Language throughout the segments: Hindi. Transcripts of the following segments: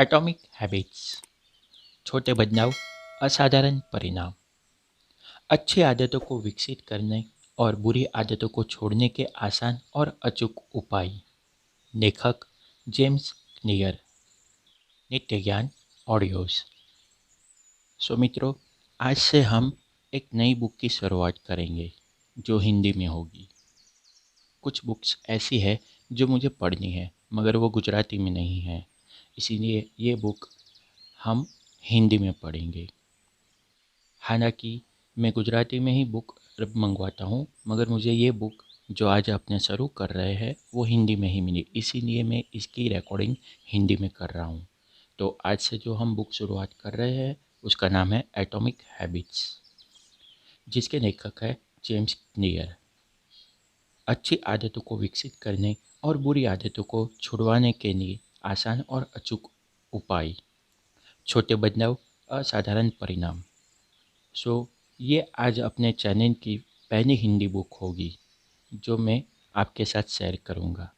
Atomic habits. छोटे बदलाव, असाधारण परिणाम। अच्छी आदतों को विकसित करने और बुरी आदतों को छोड़ने के आसान और अचूक उपाय। लेखक जेम्स क्लियर। नित्य ज्ञान ऑडियोज। मित्रों, आज से हम एक नई बुक की शुरुआत करेंगे जो हिंदी में होगी। कुछ बुक्स ऐसी है जो मुझे पढ़नी है मगर वो गुजराती में नहीं है, इसीलिए ये बुक हम हिंदी में पढ़ेंगे। हालांकि मैं गुजराती में ही बुक मंगवाता हूँ, मगर मुझे ये बुक जो आज अपने शुरू कर रहे हैं वो हिंदी में ही मिली, इसीलिए मैं इसकी रिकॉर्डिंग हिंदी में कर रहा हूँ। तो आज से जो हम बुक शुरुआत कर रहे हैं उसका नाम है एटॉमिक हैबिट्स, जिसके लेखक है जेम्स क्लियर। अच्छी आदतों को विकसित करने और बुरी आदतों को छुड़वाने के लिए आसान और अचूक उपाय। छोटे बदलाव, असाधारण परिणाम। ये आज अपने चैनल की पहली हिंदी बुक होगी जो मैं आपके साथ शेयर करूंगा।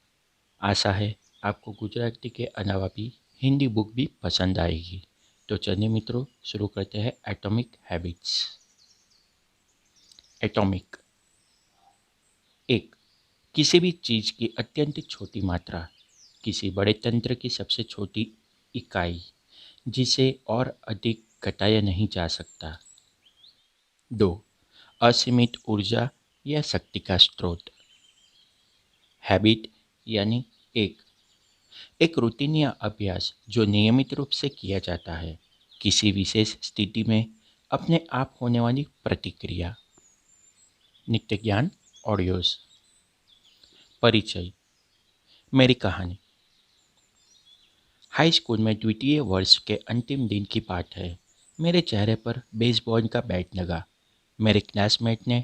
आशा है आपको गुजराती के अलावा भी हिंदी बुक भी पसंद आएगी। तो चलिए मित्रों, शुरू करते हैं एटॉमिक हैबिट्स। एटॉमिक। एक, किसी भी चीज़ की अत्यंत छोटी मात्रा, किसी बड़े तंत्र की सबसे छोटी इकाई जिसे और अधिक घटाया नहीं जा सकता। दो, असीमित ऊर्जा या शक्ति का स्रोत। हैबिट यानी एक रूटीन या अभ्यास जो नियमित रूप से किया जाता है, किसी विशेष स्थिति में अपने आप होने वाली प्रतिक्रिया। नित्य ज्ञान ऑडियोज। परिचय। मेरी कहानी। हाई स्कूल में द्वितीय वर्ष के अंतिम दिन की बात है। मेरे चेहरे पर बेसबॉल का बैट लगा। मेरे क्लासमेट ने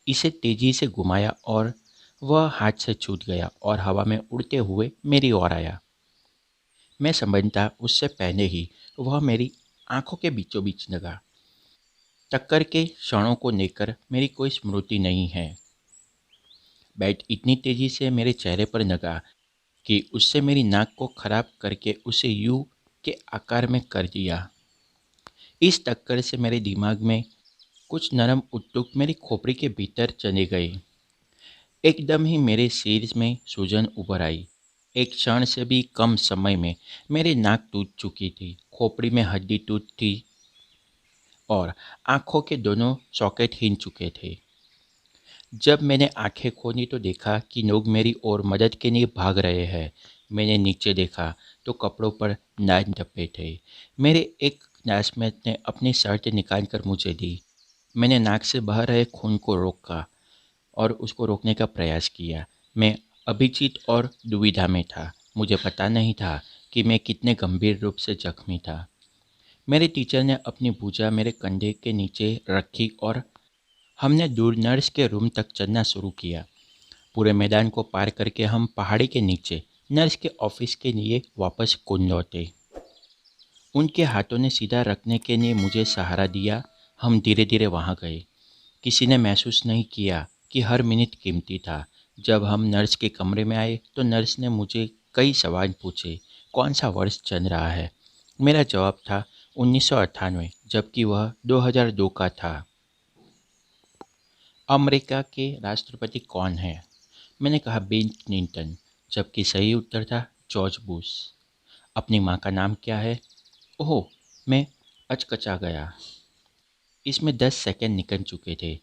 इसे तेजी से घुमाया और वह हाथ से छूट गया और हवा में उड़ते हुए मेरी ओर आया। मैं समझता उससे पहले ही वह मेरी आंखों के बीचों बीच लगा। टक्कर के क्षणों को लेकर मेरी कोई स्मृति नहीं है। बैट इतनी तेजी से मेरे चेहरे पर लगा कि उससे मेरी नाक को खराब करके उसे यू के आकार में कर दिया। इस टक्कर से मेरे दिमाग में कुछ नरम उत्तक मेरी खोपड़ी के भीतर चले गए। एकदम ही मेरे सिर में सूजन उभर आई। एक क्षण से भी कम समय में मेरी नाक टूट चुकी थी, खोपड़ी में हड्डी टूट थी और आंखों के दोनों सॉकेट हिल चुके थे। जब मैंने आंखें खोली तो देखा कि लोग मेरी ओर मदद के लिए भाग रहे हैं। मैंने नीचे देखा तो कपड़ों पर नाच धब्बे थे। मेरे एक क्लासमेट ने अपनी शर्ट निकाल कर मुझे दी। मैंने नाक से बह रहे खून को रोका और उसको रोकने का प्रयास किया। मैं अभिचित और दुविधा में था। मुझे पता नहीं था कि मैं कितने गंभीर रूप से जख्मी था। मेरे टीचर ने अपनी भुजा मेरे कंधे के नीचे रखी और हमने दूर नर्स के रूम तक चलना शुरू किया। पूरे मैदान को पार करके हम पहाड़ी के नीचे नर्स के ऑफिस के लिए वापस कूद लौटे। उनके हाथों ने सीधा रखने के लिए मुझे सहारा दिया। हम धीरे धीरे वहाँ गए। किसी ने महसूस नहीं किया कि हर मिनट कीमती था। जब हम नर्स के कमरे में आए तो नर्स ने मुझे कई सवाल पूछे। कौन सा वर्ष चल रहा है? मेरा जवाब था 1998, जबकि वह 2002 का था। अमेरिका के राष्ट्रपति कौन है? मैंने कहा बिल क्लिंटन, जबकि सही उत्तर था जॉर्ज बुश। अपनी माँ का नाम क्या है? ओह, मैं अचकचा गया। इसमें 10 सेकंड निकल चुके थे।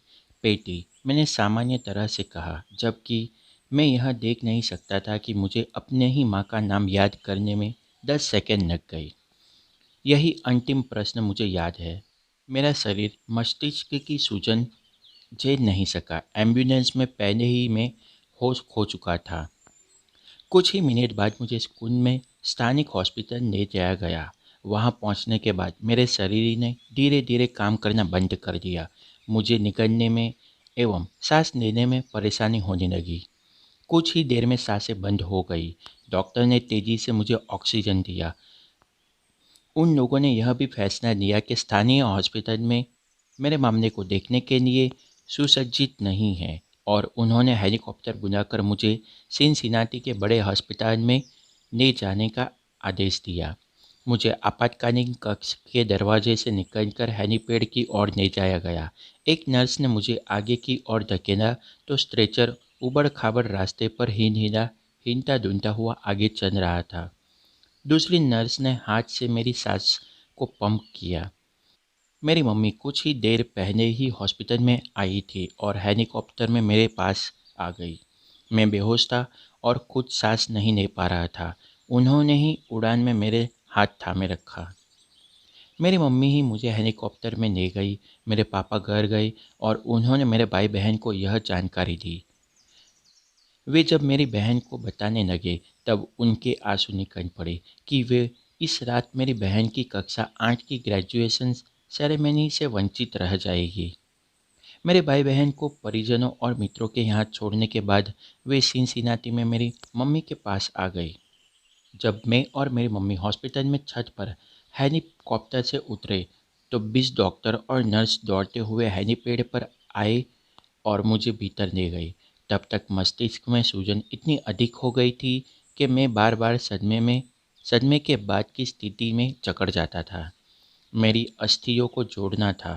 पेटी, मैंने सामान्य तरह से कहा, जबकि मैं यह देख नहीं सकता था कि मुझे अपने ही माँ का नाम याद करने में 10 सेकंड लग गए। यही अंतिम प्रश्न मुझे याद है। मेरा शरीर मस्तिष्क की सूजन झेल नहीं सका। एम्बुलेंस में पहले ही मैं होश खो चुका था। कुछ ही मिनट बाद मुझे स्कूल में स्थानिक हॉस्पिटल ले जाया गया। वहां पहुंचने के बाद मेरे शरीर ने धीरे धीरे काम करना बंद कर दिया। मुझे निकलने में एवं सांस लेने में परेशानी होने लगी। कुछ ही देर में सांसें बंद हो गई। डॉक्टर ने तेजी से मुझे ऑक्सीजन दिया। उन लोगों ने यह भी फैसला लिया कि स्थानीय हॉस्पिटल में मेरे मामले को देखने के लिए सुसज्जित नहीं है और उन्होंने हेलीकॉप्टर बुलाकर मुझे सिनसिनाटी के बड़े अस्पताल में ले जाने का आदेश दिया। मुझे आपातकालीन कक्ष के दरवाजे से निकलकर हेलीपैड की ओर ले जाया गया। एक नर्स ने मुझे आगे की ओर धकेला तो स्ट्रेचर ऊबड़-खाबड़ रास्ते पर हिलता-डुलता हुआ आगे चल रहा था। दूसरी नर्स ने हाथ से मेरी सांस को पंप किया। मेरी मम्मी कुछ ही देर पहले ही हॉस्पिटल में आई थी और हेलीकॉप्टर में मेरे पास आ गई। मैं बेहोश था और खुद सांस नहीं ले पा रहा था। उन्होंने ही उड़ान में मेरे हाथ थामे रखा। मेरी मम्मी ही मुझे हेलीकॉप्टर में ले गई। मेरे पापा घर गए और उन्होंने मेरे भाई बहन को यह जानकारी दी। वे जब मेरी बहन को बताने लगे तब उनके आंसू निकल पड़े कि वे इस रात मेरी बहन की कक्षा 8 की ग्रेजुएशन सेरेमनी से वंचित रह जाएगी। मेरे भाई बहन को परिजनों और मित्रों के यहाँ छोड़ने के बाद वे सिनसिनाटी में मेरी मम्मी के पास आ गए। जब मैं और मेरी मम्मी हॉस्पिटल में छत पर हेलीकॉप्टर से उतरे तो 20 डॉक्टर और नर्स दौड़ते हुए हेलीपैड पर आए और मुझे भीतर ले गए। तब तक मस्तिष्क में सूजन इतनी अधिक हो गई थी कि मैं बार बार सदमे के बाद की स्थिति में जकड़ जाता था। मेरी अस्थियों को जोड़ना था,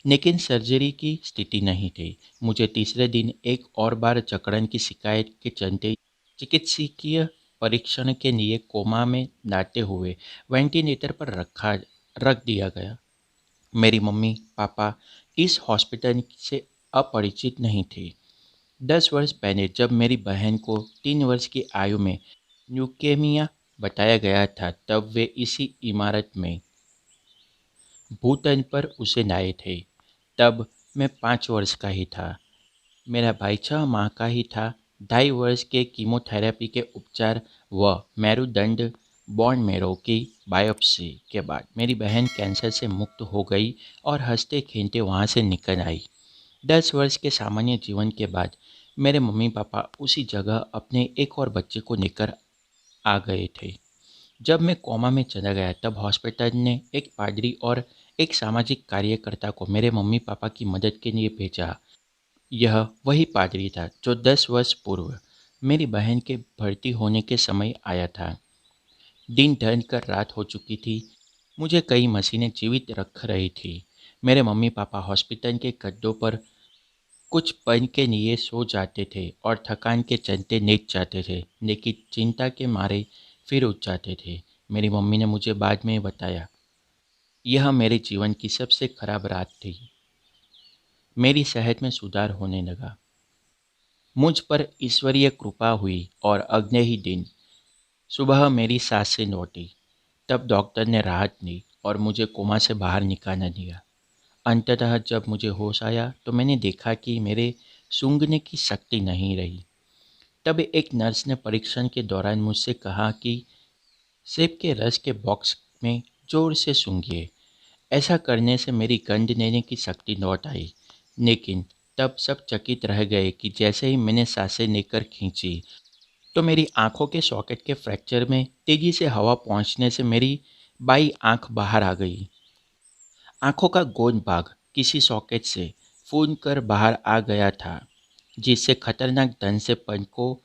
लेकिन सर्जरी की स्थिति नहीं थी। मुझे तीसरे दिन एक और बार जकड़न की शिकायत के चलते चिकित्सकीय परीक्षण के लिए कोमा में लाते हुए वेंटिलेटर पर रख दिया गया। मेरी मम्मी पापा इस हॉस्पिटल से अपरिचित नहीं थे। 10 वर्ष पहले जब मेरी बहन को 3 वर्ष की आयु में ल्यूकेमिया बताया गया था तब वे इसी इमारत में भूतल पर उसे लाए थे। तब मैं 5 वर्ष का ही था। मेरा भाई 6 माह का ही था। 2.5 वर्ष के कीमोथेरेपी के उपचार व मेरुदंड बोन मैरो की बायोप्सी के बाद मेरी बहन कैंसर से मुक्त हो गई और हंसते खेलते वहाँ से निकल आई। 10 वर्ष के सामान्य जीवन के बाद मेरे मम्मी पापा उसी जगह अपने एक और बच्चे को लेकर आ गए थे। जब मैं कोमा में चला गया तब हॉस्पिटल ने एक पादरी और एक सामाजिक कार्यकर्ता को मेरे मम्मी पापा की मदद के लिए भेजा। यह वही पादरी था जो 10 वर्ष पूर्व मेरी बहन के भर्ती होने के समय आया था। दिन ढल कर रात हो चुकी थी। मुझे कई मशीनें जीवित रख रही थी। मेरे मम्मी पापा हॉस्पिटल के गद्दों पर कुछ पल के लिए सो जाते थे और थकान के चलते लेट जाते थे, लेकिन चिंता के मारे फिर उठ जाते थे। मेरी मम्मी ने मुझे बाद में बताया, यह मेरे जीवन की सबसे खराब रात थी। मेरी सेहत में सुधार होने लगा। मुझ पर ईश्वरीय कृपा हुई और अगले ही दिन सुबह मेरी सांसें लौटी। तब डॉक्टर ने राहत दी और मुझे कोमा से बाहर निकाल दिया। अंततः जब मुझे होश आया तो मैंने देखा कि मेरे सूंघने की शक्ति नहीं रही। तब एक नर्स ने परीक्षण के दौरान मुझसे कहा कि सेब के रस के बॉक्स में जोर से सूंघिए। ऐसा करने से मेरी गंध लेने की शक्ति लौट आई। लेकिन तब सब चकित रह गए कि जैसे ही मैंने सांसें लेकर खींची तो मेरी आंखों के सॉकेट के फ्रैक्चर में तेजी से हवा पहुंचने से मेरी बाई आंख बाहर आ गई। आंखों का गोल भाग किसी सॉकेट से फूट कर बाहर आ गया था, जिससे खतरनाक ढंग से पलकों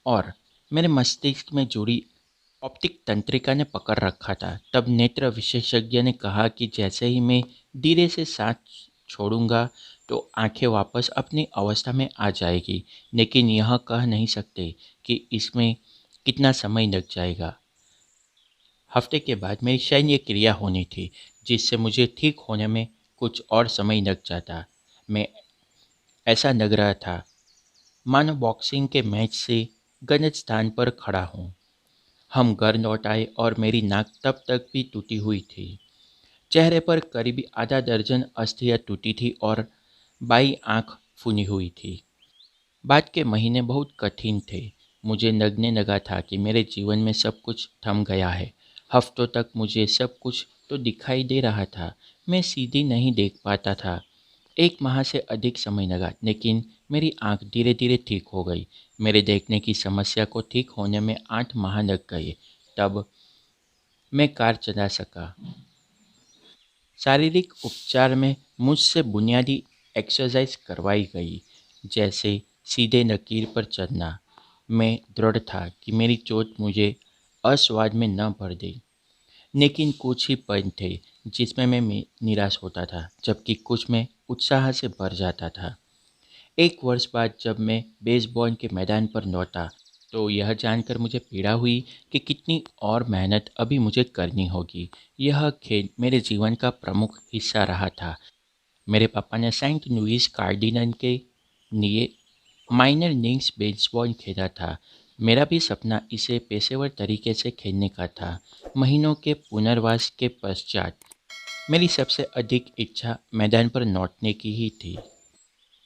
और मेरे मस्तिष्क में जुड़ी ऑप्टिक तंत्रिका ने पकड़ रखा था। तब नेत्र विशेषज्ञ ने कहा कि जैसे ही मैं धीरे से सांस छोड़ूंगा तो आंखें वापस अपनी अवस्था में आ जाएगी, लेकिन यह कह नहीं सकते कि इसमें कितना समय लग जाएगा। हफ्ते के बाद मेरी शल्य क्रिया होनी थी, जिससे मुझे ठीक होने में कुछ और समय लग जाता। मैं ऐसा लग रहा था मानो बॉक्सिंग के मैच से गलत स्थान पर खड़ा हूँ। हम घर लौट आए और मेरी नाक तब तक भी टूटी हुई थी। चेहरे पर करीबी आधा दर्जन अस्थियाँ टूटी थी और बाई आंख फूली हुई थी। बाद के महीने बहुत कठिन थे। मुझे लगने लगा था कि मेरे जीवन में सब कुछ थम गया है। हफ्तों तक मुझे सब कुछ तो दिखाई दे रहा था, मैं सीधी नहीं देख पाता था। 1 माह से अधिक समय लगा, लेकिन मेरी आंख धीरे धीरे ठीक हो गई। मेरे देखने की समस्या को ठीक होने में 8 माह लग गए। तब मैं कार चला सका। शारीरिक उपचार में मुझसे बुनियादी एक्सरसाइज करवाई गई, जैसे सीधे लकीर पर चलना। मैं दृढ़ था कि मेरी चोट मुझे अस्वाद में न भर दे। लेकिन कुछ ही पल थे जिसमें मैं निराश होता था, जबकि कुछ में उत्साह से भर जाता था। एक वर्ष बाद जब मैं बेसबॉल के मैदान पर लौटा, तो यह जानकर मुझे पीड़ा हुई कि कितनी और मेहनत अभी मुझे करनी होगी। यह खेल मेरे जीवन का प्रमुख हिस्सा रहा था। मेरे पापा ने सेंट लुइस कार्डिनल के लिए माइनर लीग्स बेसबॉल खेला था। मेरा भी सपना इसे पेशेवर तरीके से खेलने का था। महीनों के पुनर्वास के पश्चात मेरी सबसे अधिक इच्छा मैदान पर लौटने की ही थी।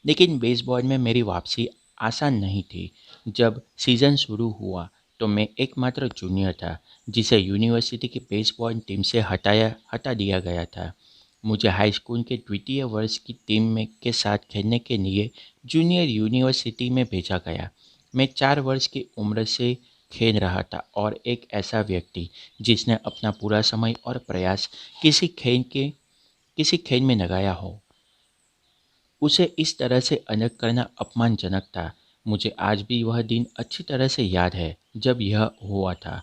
लेकिन बेसबॉल में मेरी वापसी आसान नहीं थी। जब सीज़न शुरू हुआ तो मैं एकमात्र जूनियर था जिसे यूनिवर्सिटी की बेसबॉल टीम से हटा दिया गया था। मुझे हाई स्कूल के द्वितीय वर्ष की टीम में के साथ खेलने के लिए जूनियर यूनिवर्सिटी में भेजा गया। मैं 4 वर्ष की उम्र से खेल रहा था और एक ऐसा व्यक्ति जिसने अपना पूरा समय और प्रयास किसी खेल में लगाया हो, उसे इस तरह से अलग करना अपमानजनक था। मुझे आज भी वह दिन अच्छी तरह से याद है जब यह हुआ था।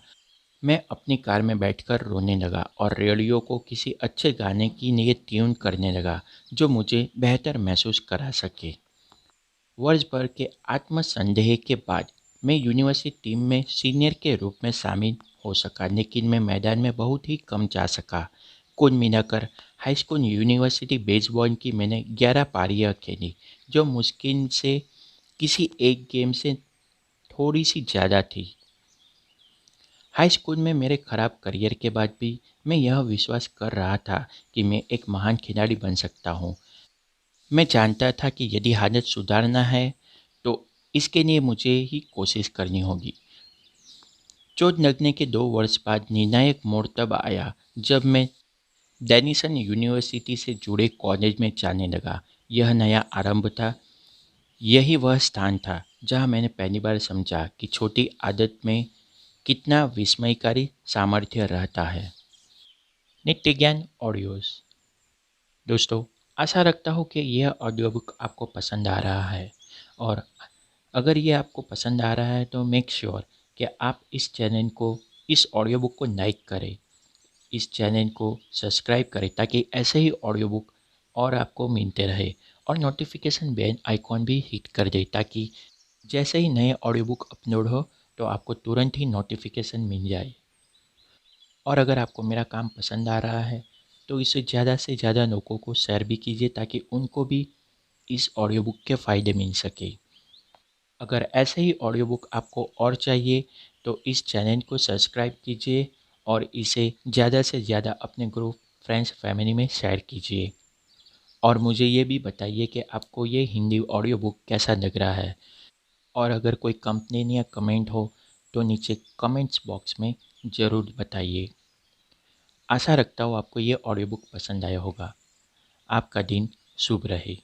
मैं अपनी कार में बैठकर रोने लगा और रेडियो को किसी अच्छे गाने के लिए ट्यून करने लगा जो मुझे बेहतर महसूस करा सके। वर्ष भर के आत्मसंदेह के बाद मैं यूनिवर्सिटी टीम में सीनियर के रूप में शामिल हो सका, लेकिन मैं मैदान में बहुत ही कम जा सका। कुल मिलाकर हाई स्कूल यूनिवर्सिटी बेसबॉल की मैंने 11 पारियाँ खेली, जो मुश्किल से किसी एक गेम से थोड़ी सी ज़्यादा थी। हाई स्कूल में मेरे खराब करियर के बाद भी मैं यह विश्वास कर रहा था कि मैं एक महान खिलाड़ी बन सकता हूँ। मैं जानता था कि यदि हालत सुधारना है तो इसके लिए मुझे ही कोशिश करनी होगी। चोट लगने के 2 वर्ष बाद निर्णायक मोड़ तब आया जब मैं डेनिसन यूनिवर्सिटी से जुड़े कॉलेज में जाने लगा। यह नया आरंभ था। यही वह स्थान था जहाँ मैंने पहली बार समझा कि छोटी आदत में कितना विस्मयकारी सामर्थ्य रहता है। नित्य ज्ञान ऑडियोज़। दोस्तों, आशा रखता हूँ कि यह ऑडियो बुक आपको पसंद आ रहा है, और अगर ये आपको पसंद आ रहा है तो मेक श्योर कि आप इस ऑडियो बुक को लाइक करें, इस चैनल को सब्सक्राइब करें ताकि ऐसे ही ऑडियो बुक और आपको मिलते रहे, और नोटिफिकेशन बेल आइकॉन भी हिट कर दे ताकि जैसे ही नए ऑडियो बुक अपलोड हो तो आपको तुरंत ही नोटिफिकेशन मिल जाए। और अगर आपको मेरा काम पसंद आ रहा है तो इसे ज़्यादा से ज़्यादा लोगों को शेयर भी कीजिए ताकि उनको भी इस ऑडियो बुक के फ़ायदे मिल सके। अगर ऐसे ही ऑडियो बुक आपको और चाहिए तो इस चैनल को सब्सक्राइब कीजिए और इसे ज़्यादा से ज़्यादा अपने ग्रुप, फ्रेंड्स, फैमिली में शेयर कीजिए। और मुझे ये भी बताइए कि आपको ये हिंदी ऑडियो बुक कैसा लग रहा है, और अगर कोई कंप्लेन या कमेंट हो तो नीचे कमेंट्स बॉक्स में ज़रूर बताइए। आशा रखता हूँ आपको ये ऑडियो बुक पसंद आया होगा। आपका दिन शुभ रहे।